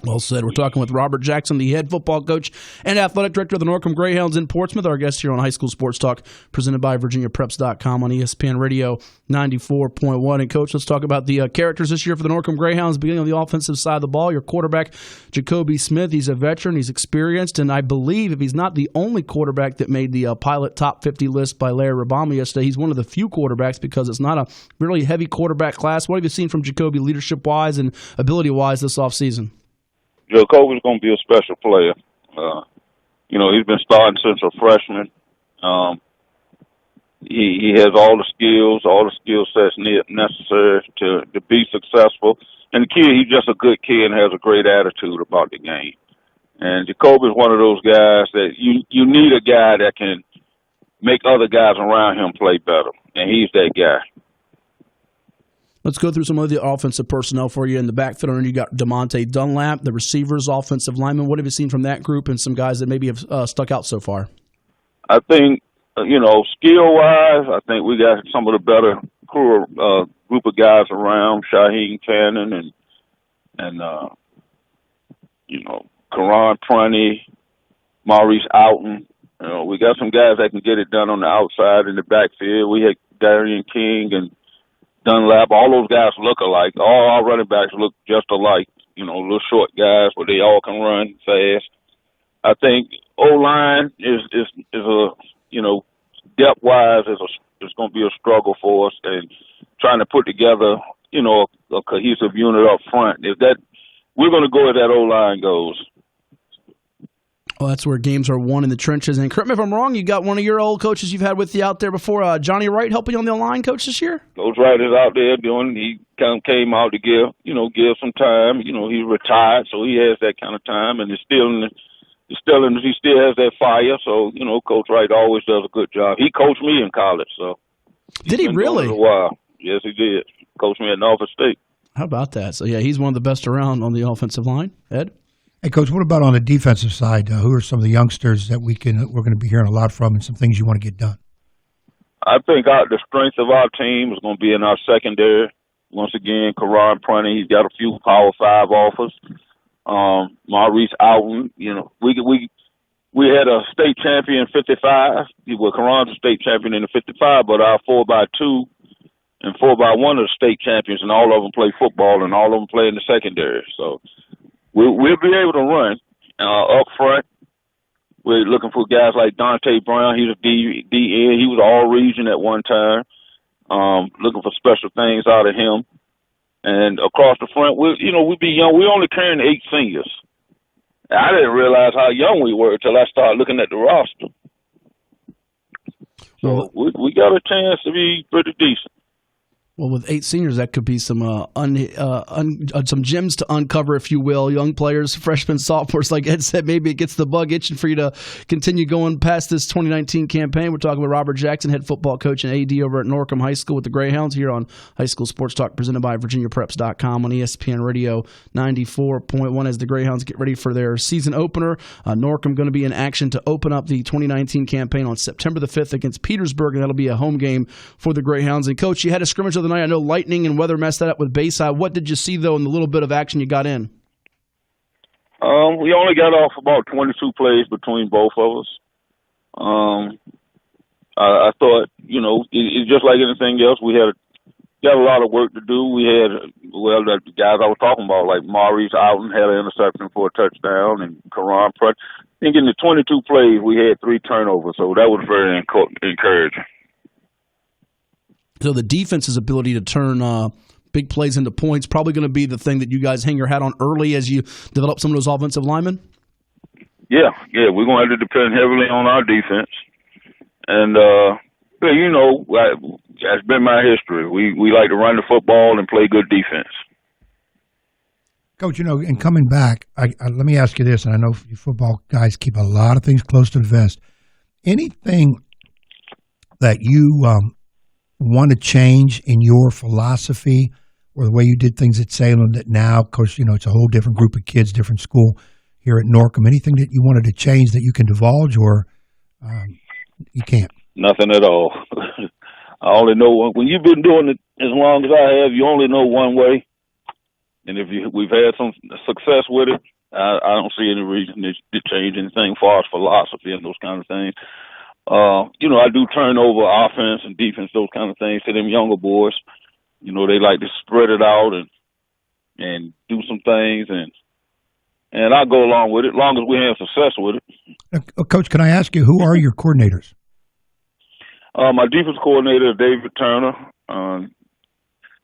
Well said. We're talking with Robert Jackson, the head football coach and athletic director of the Norcom Greyhounds in Portsmouth. Our guest here on High School Sports Talk, presented by VirginiaPreps.com on ESPN Radio 94.1. And, Coach, let's talk about the characters this year for the Norcom Greyhounds, beginning on the offensive side of the ball. Your quarterback, Jacoby Smith, he's a veteran, he's experienced, and I believe if he's not the only quarterback that made the pilot top 50 list by Larry Rabami yesterday, he's one of the few quarterbacks because it's not a really heavy quarterback class. What have you seen from Jacoby leadership-wise and ability-wise this offseason? Jacoby's going to be a special player. He's been starting since a freshman. He has all the skill sets necessary to be successful. And the kid, he's just a good kid and has a great attitude about the game. And Jacoby's one of those guys that you need a guy that can make other guys around him play better. And he's that guy. Let's go through some of the offensive personnel for you in the backfield. And you got DeMonte Dunlap, the receivers, offensive lineman. What have you seen from that group and some guys that maybe have stuck out so far? I think, skill-wise, I think we got some of the better group of guys around, Shaheem Cannon and Karan Prunty, Maurice Oughton. We got some guys that can get it done on the outside in the backfield. We had Darian King and Dunlap. All those guys look alike. All our running backs look just alike. Little short guys, but they all can run fast. I think O-line is a depth-wise is going to be a struggle for us, and trying to put together a cohesive unit up front. We're going to go where that O-line goes. Well, that's where games are won in the trenches. And correct me if I'm wrong, you got one of your old coaches you've had with you out there before, Johnny Wright, helping you on the line, coach, this year? Coach Wright is out there doing. He kind of came out to give some time. He's retired, so he has that kind of time, and he still has that fire. So Coach Wright always does a good job. He coached me in college, so did he really? A while. Yes, he did. Coached me at Norfolk State. How about that? So yeah, he's one of the best around on the offensive line. Ed? Hey, Coach, what about on the defensive side? Who are some of the youngsters that we're going to be hearing a lot from, and some things you want to get done? I think the strength of our team is going to be in our secondary. Once again, Karan Prunty, he's got a few Power 5 offers. Maurice Alton, we had a state champion in 55. Well, Karan's a state champion in the 55, but our 4x2 and 4x1 are the state champions, and all of them play football, and all of them play in the secondary. So we'll be able to run up front. We're looking for guys like Dante Brown. He's a DN. He was all-region at one time. Looking for special things out of him. And across the front, we'll be young. We're only carrying 8 seniors. I didn't realize how young we were until I started looking at the roster. So we got a chance to be pretty decent. Well, with 8 seniors, that could be some some gems to uncover, if you will. Young players, freshmen, sophomores, like Ed said, maybe it gets the bug itching for you to continue going past this 2019 campaign. We're talking with Robert Jackson, head football coach and AD over at Norcom High School with the Greyhounds here on High School Sports Talk, presented by VirginiaPreps.com on ESPN Radio 94.1 as the Greyhounds get ready for their season opener. Norcom going to be in action to open up the 2019 campaign on September the 5th against Petersburg, and that'll be a home game for the Greyhounds. And, Coach, you had a scrimmage of the night. I know lightning and weather messed that up with Bayside. What did you see, though, in the little bit of action you got in? We only got off about 22 plays between both of us. I thought, it's just like anything else. We got a lot of work to do. We had, the guys I was talking about, like Maurice Alton had an interception for a touchdown, and Karan Prut. I think in the 22 plays, we had 3 turnovers, so that was very encouraging. So the defense's ability to turn big plays into points probably going to be the thing that you guys hang your hat on early as you develop some of those offensive linemen? Yeah, we're going to have to depend heavily on our defense. And, that's been my history. We like to run the football and play good defense. Coach, in coming back, let me ask you this, and I know you football guys keep a lot of things close to the vest. Anything that you want to change in your philosophy or the way you did things at Salem that now, of course, it's a whole different group of kids, different school here at Norcom? Anything that you wanted to change that you can divulge, or you can't? Nothing at all. I only know when you've been doing it as long as I have, you only know one way. And if we've had some success with it, I don't see any reason to change anything as far as philosophy and those kind of things. I do turn over offense and defense, those kind of things, to them younger boys. They like to spread it out and do some things, and I go along with it as long as we have success with it. Coach, can I ask you, who are your coordinators? My defense coordinator is David Turner.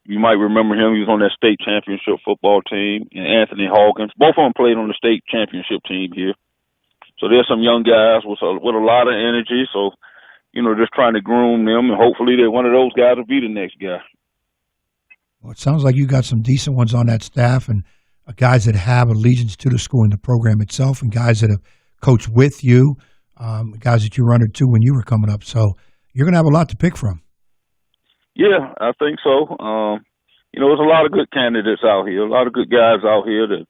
You might remember him. He was on that state championship football team. And Anthony Hawkins. Both of them played on the state championship team here. So there's some young guys with a lot of energy. So, just trying to groom them, and hopefully that one of those guys will be the next guy. Well, it sounds like you got some decent ones on that staff, and guys that have allegiance to the school and the program itself, and guys that have coached with you, guys that you run into when you were coming up. So you're going to have a lot to pick from. Yeah, I think so. There's a lot of good candidates out here, a lot of good guys out here that,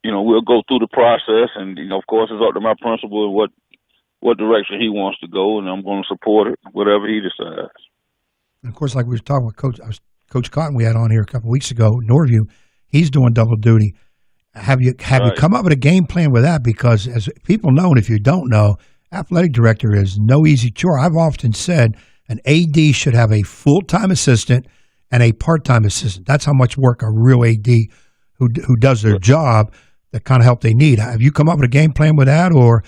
we'll go through the process, and, of course, it's up to my principal and what direction he wants to go, and I'm going to support it, whatever he decides. And, of course, like we were talking with Coach Cotton we had on here a couple of weeks ago, Norview, he's doing double duty. Have you come up with a game plan with that? Because as people know, and if you don't know, athletic director is no easy chore. I've often said an AD should have a full-time assistant and a part-time assistant. That's how much work a real AD who does their job, the kind of help they need. Have you come up with a game plan with that, or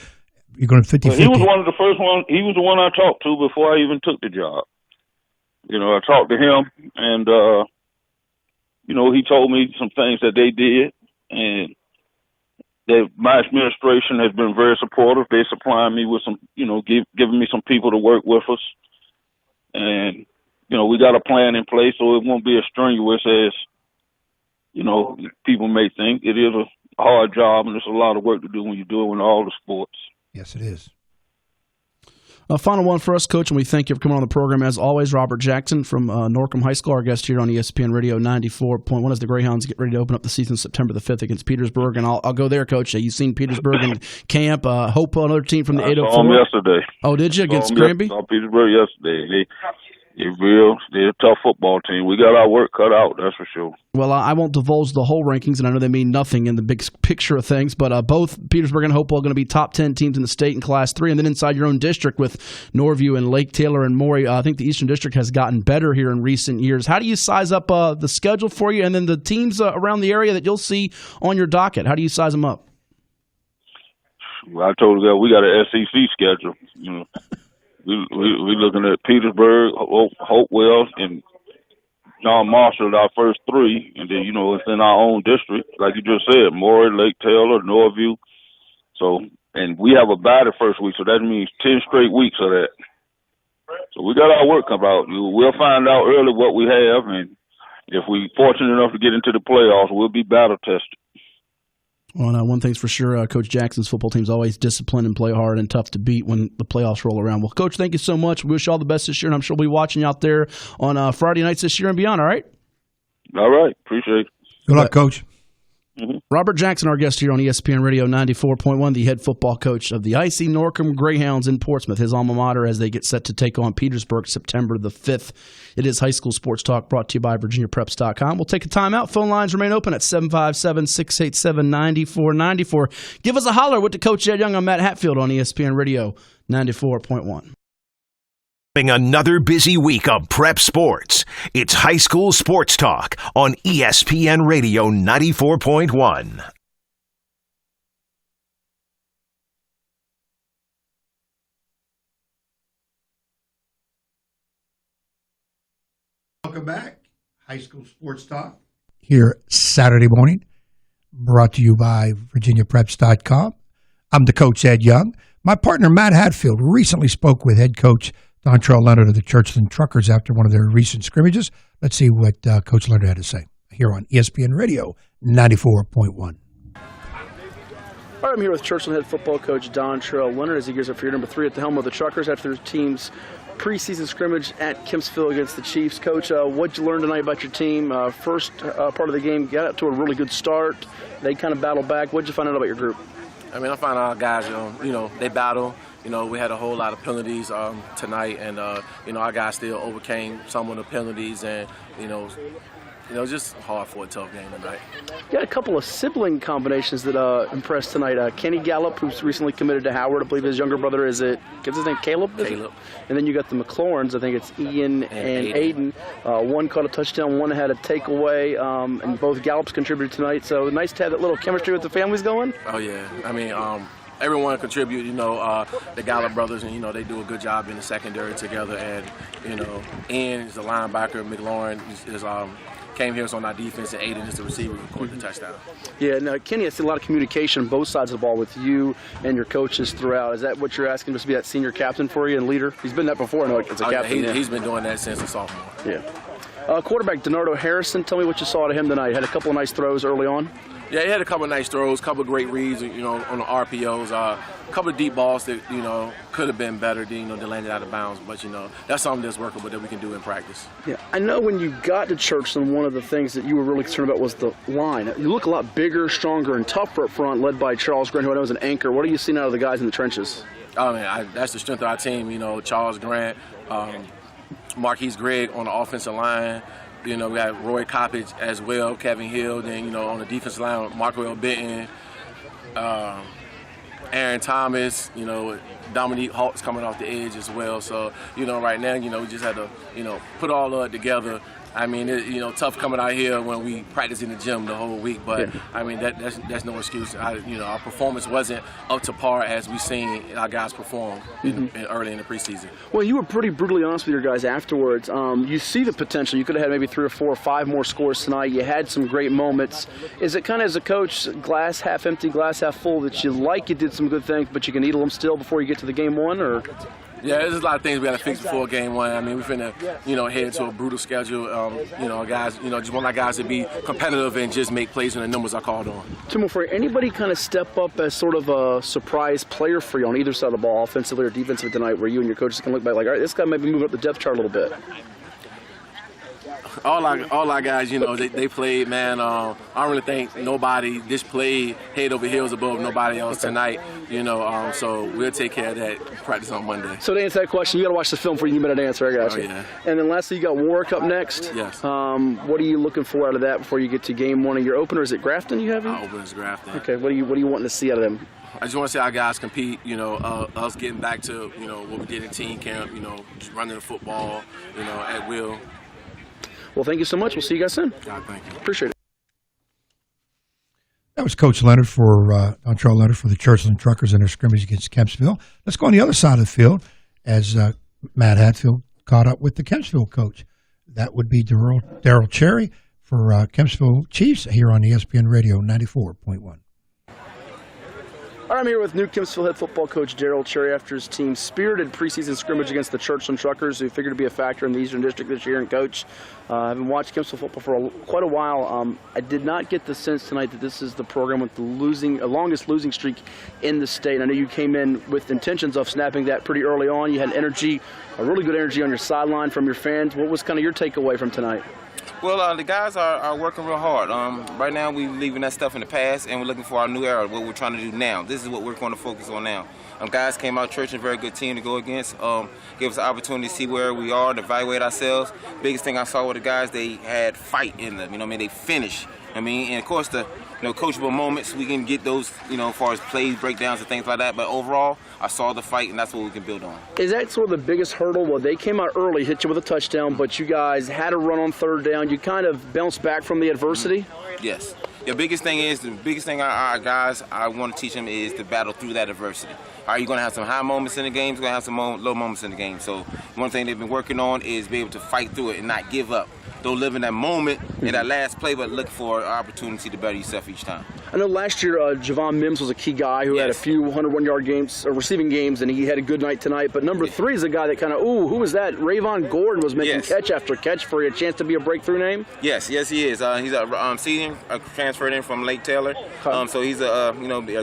you're going 50-50? Well, he was one of the first ones. He was the one I talked to before I even took the job. I talked to him, and, he told me some things that they did, and, my administration has been very supportive. They supplying me with some, giving me some people to work with us. And, we got a plan in place, so it won't be as strenuous as, people may think. It is a hard job, and there's a lot of work to do when you're doing all the sports. Yes, it is. Final one for us, Coach, and we thank you for coming on the program. As always, Robert Jackson from Norcom High School, our guest here on ESPN Radio 94.1 as the Greyhounds get ready to open up the season September the 5th against Petersburg. And I'll go there, Coach. You've seen Petersburg in camp. Hope another team from the 804. I saw them yesterday. Oh, did you? Against Granby? I saw Petersburg yesterday. They're a tough football team. We got our work cut out, that's for sure. Well, I won't divulge the whole rankings, and I know they mean nothing in the big picture of things, but both Petersburg and Hopewell are going to be top 10 teams in the state in Class 3, and then inside your own district with Norview and Lake Taylor and Maury. I think the Eastern District has gotten better here in recent years. How do you size up the schedule for you, and then the teams around the area that you'll see on your docket? How do you size them up? Well, I told you that we got an SEC schedule, We looking at Petersburg, Hopewell, and John Marshall, our first three, and then it's in our own district, like you just said, Maury, Lake Taylor, Norview. So, and we have a bye the first week, so that means 10 straight weeks of that. So we got our work cut out. We'll find out early what we have, and if we're fortunate enough to get into the playoffs, we'll be battle tested. Well, one thing's for sure, Coach Jackson's football team's always disciplined and play hard and tough to beat when the playoffs roll around. Well, Coach, thank you so much. We wish you all the best this year, and I'm sure we'll be watching you out there on Friday nights this year and beyond, all right? All right. Appreciate it. Good luck, Coach. Mm-hmm. Robert Jackson, our guest here on ESPN Radio 94.1, the head football coach of the IC Norcom Greyhounds in Portsmouth, his alma mater, as they get set to take on Petersburg September the 5th. It is High School Sports Talk brought to you by VirginiaPreps.com. We'll take a timeout. Phone lines remain open at 757-687-9494. Give us a holler with the Coach Ed Young. I'm Matt Hatfield on ESPN Radio 94.1. Another busy week of prep sports. It's High School Sports Talk on ESPN Radio 94.1. Welcome back. High School Sports Talk here Saturday morning, brought to you by VirginiaPreps.com. I'm the Coach Ed Young. My partner Matt Hatfield recently spoke with head coach Dontrell Leonard of the Churchland Truckers after one of their recent scrimmages. Let's see what Coach Leonard had to say here on ESPN Radio 94.1. All right, I'm here with Churchland head football coach Dontrell Leonard as he gears up for year number 3 at the helm of the Truckers after their team's preseason scrimmage at Kempsville against the Chiefs. Coach, what'd you learn tonight about your team? First part of the game got out to a really good start. They kind of battled back. What'd you find out about your group? I mean, I found out our guys, they battle. We had a whole lot of penalties tonight, and our guys still overcame some of the penalties, and just hard for a tough game tonight. You had a couple of sibling combinations that impressed tonight. Kenny Gallup, who's recently committed to Howard, I believe his younger brother what's his name, Caleb? Caleb. And then you got the McLaurens, I think it's Ian and Aiden. One caught a touchdown, one had a takeaway, and both Gallups contributed tonight. So nice to have that little chemistry with the families going. Oh, yeah. I mean, everyone contribute, the Gallup brothers, and, they do a good job in the secondary together. And, Ian is the linebacker, McLaurin is came here on our defense, and Aiden is the receiver who scored the touchdown. Yeah, now, Kenny, I see a lot of communication on both sides of the ball with you and your coaches throughout. Is that what you're asking him to be, that senior captain for you and leader? He's been that before, I know, as a captain. Yeah, he's been doing that since a sophomore. Yeah. Quarterback Donardo Harrison, tell me what you saw out of him tonight. Had a couple of nice throws early on. Yeah, he had a couple of nice throws, a couple of great reads, on the RPOs. A couple of deep balls that, could have been better, they landed out of bounds. But, that's something that's workable that we can do in practice. Yeah, I know when you got to Churchland, one of the things that you were really concerned about was the line. You look a lot bigger, stronger, and tougher up front, led by Charles Grant, who I know is an anchor. What are you seeing out of the guys in the trenches? Oh, man, that's the strength of our team. Charles Grant, Marquise Gregg on the offensive line. We got Roy Coppage as well, Kevin Hill. Then, on the defensive line, Markwell Benton, Aaron Thomas, Dominique Hawks coming off the edge as well. So, right now, we just had to, put all of it together I mean, tough coming out here when we practice in the gym the whole week. But I mean, that's no excuse. Our performance wasn't up to par as we seen our guys perform early in the preseason. Well, you were pretty brutally honest with your guys afterwards. You see the potential. You could have had maybe 3 or 4 or 5 more scores tonight. You had some great moments. Is it kind of, as a coach, glass half empty, glass half full, that you did some good things, but you can needle them still before you get to the game one, or? Yeah, there's a lot of things we got to fix before game one. I mean, we're finna, head to a brutal schedule. Guys, just want our guys to be competitive and just make plays when the numbers are called on. 2 more for you. Anybody kind of step up as sort of a surprise player for you on either side of the ball, offensively or defensively tonight, where you and your coaches can look back like, all right, this guy may be moving up the depth chart a little bit? All our guys, they played, man. I don't really think nobody just played head over heels above nobody else tonight, so we'll take care of that practice on Monday. So to answer that question, you got to watch the film before you give me that answer. I got you. Yeah. And then lastly, you got Warwick up next. Yes. What are you looking for out of that before you get to game one of your opener? Is it Grafton you have? Our opener is Grafton. Okay. What are you wanting to see out of them? I just want to see our guys compete, us getting back to, what we did in team camp, just running the football, at will. Well, thank you so much. We'll see you guys soon. God, thank you. Appreciate it. That was Coach Leonard Dontrell Leonard for the Churchill and Truckers in their scrimmage against Kempsville. Let's go on the other side of the field as Matt Hatfield caught up with the Kempsville coach. That would be Daryl Cherry for Kempsville Chiefs here on ESPN Radio 94.1. All right, I'm here with new Kempsville head football coach Daryl Cherry after his team's spirited preseason scrimmage against the Churchill and Truckers, who figured to be a factor in the Eastern District this year. And Coach, I've been watching Kempsville football for quite a while. I did not get the sense tonight that this is the program with the longest losing streak in the state. I know you came in with intentions of snapping that pretty early on. You had energy, a really good energy on your sideline from your fans. What was kind of your takeaway from tonight? Well, the guys are working real hard. Right now, we're leaving that stuff in the past, and we're looking for our new era, what we're trying to do now. This is what we're going to focus on now. Guys came out church, a very good team to go against. Gave us an opportunity to see where we are, to evaluate ourselves. Biggest thing I saw with the guys, they had fight in them. They finished. And of course, the coachable moments, we can get those, as far as plays, breakdowns, and things like that. But overall, I saw the fight, and that's what we can build on. Is that sort of the biggest hurdle? Well, they came out early, hit you with a touchdown, but you guys had a run on third down. You kind of bounced back from the adversity? Yes. The biggest thing our guys, I want to teach them is to battle through that adversity. Are you going to have some high moments in the game? You're going to have some low moments in the game. So one thing they've been working on is be able to fight through it and not give up. Don't live in that moment, in that last play, but look for an opportunity to better yourself each time. I know last year Javon Mims was a key guy who had a few 101-yard games, or receiving games, and he had a good night tonight. But number 3 is a guy that kind of, who was that? Rayvon Gordon was making catch after catch for you. A chance to be a breakthrough name? Yes, he is. He's a senior, transferred in from Lake Taylor. So he's a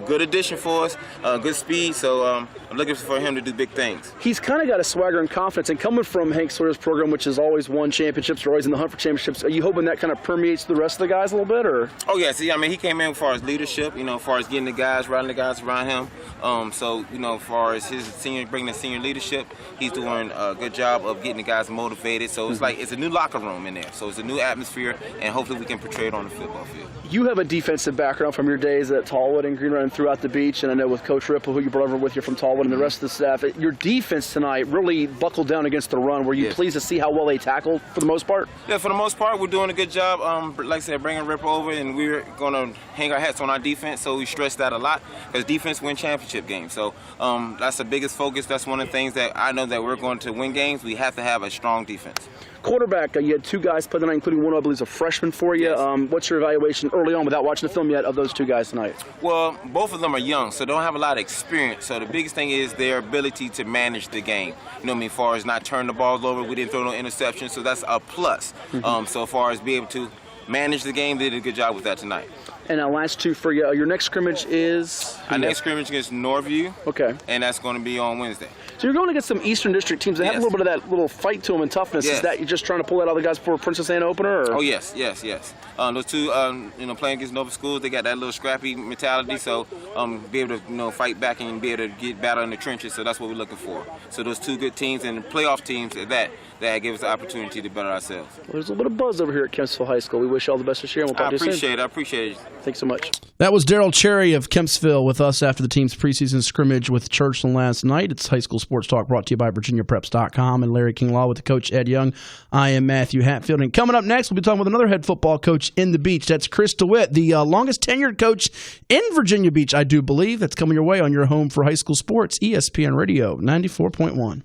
good addition for us, good speed. So I'm looking for him to do big things. He's kind of got a swagger and confidence, and coming from Hank Sawyer's program, which has always won championships, or always in the hunt for championships, are you hoping that kind of permeates the rest of the guys a little bit, or? Oh yes, he came in as far as leadership, as far as getting the guys, riding the guys around him. As far as his bringing the senior leadership, he's doing a good job of getting the guys motivated. So it's like it's a new locker room in there. So it's a new atmosphere, and hopefully we can portray it on the football field. You have a defensive background from your days at Tallwood and Green Run and throughout the beach, and I know with Coach Ripple, who you brought over with you from Tallwood, and the rest of the staff. Your defense tonight really buckled down against the run. Were you pleased to see how well they tackled for the most part? Yeah, for the most part, we're doing a good job. Like I said, bringing Ripple over, and we're going to hang our hats on our defense, so we stress that a lot because defense wins championship games. So that's the biggest focus. That's one of the things that I know that we're going to win games. We have to have a strong defense. Quarterback, you had 2 guys play tonight, including one, I believe, is a freshman for you. What's your evaluation early on, without watching the film yet, of those 2 guys tonight? Well, both of them are young, so they don't have a lot of experience. So the biggest thing is their ability to manage the game. As far as not turning the balls over, we didn't throw no interceptions, so that's a plus. So as far as being able to manage the game, they did a good job with that tonight. And last 2 for you. Your next scrimmage is? Our next scrimmage against Norview. Okay. And that's going to be on Wednesday. So you're going against some Eastern District teams that have a little bit of that little fight to them and toughness. Is that you're just trying to pull that out of the guys for Princess Anne opener? Or? Oh, yes. Those 2, playing against Nova Schools, they got that little scrappy mentality. So be able to, fight back and be able to get battle in the trenches. So that's what we're looking for. So those 2 good teams and playoff teams that give us the opportunity to better ourselves. Well, there's a little bit of buzz over here at Kempsville High School. We wish you all the best this year, and we'll talk to you soon. I appreciate it. Thanks so much. That was Daryl Cherry of Kempsville with us after the team's preseason scrimmage with Churchland last night. It's high school sports. Sports Talk, brought to you by VirginiaPreps.com and Larry King Law with the coach Ed Young. I am Matthew Hatfield. And coming up next, we'll be talking with another head football coach in the Beach. That's Chris DeWitt, the longest tenured coach in Virginia Beach, I do believe. That's coming your way on your home for high school sports, ESPN Radio 94.1.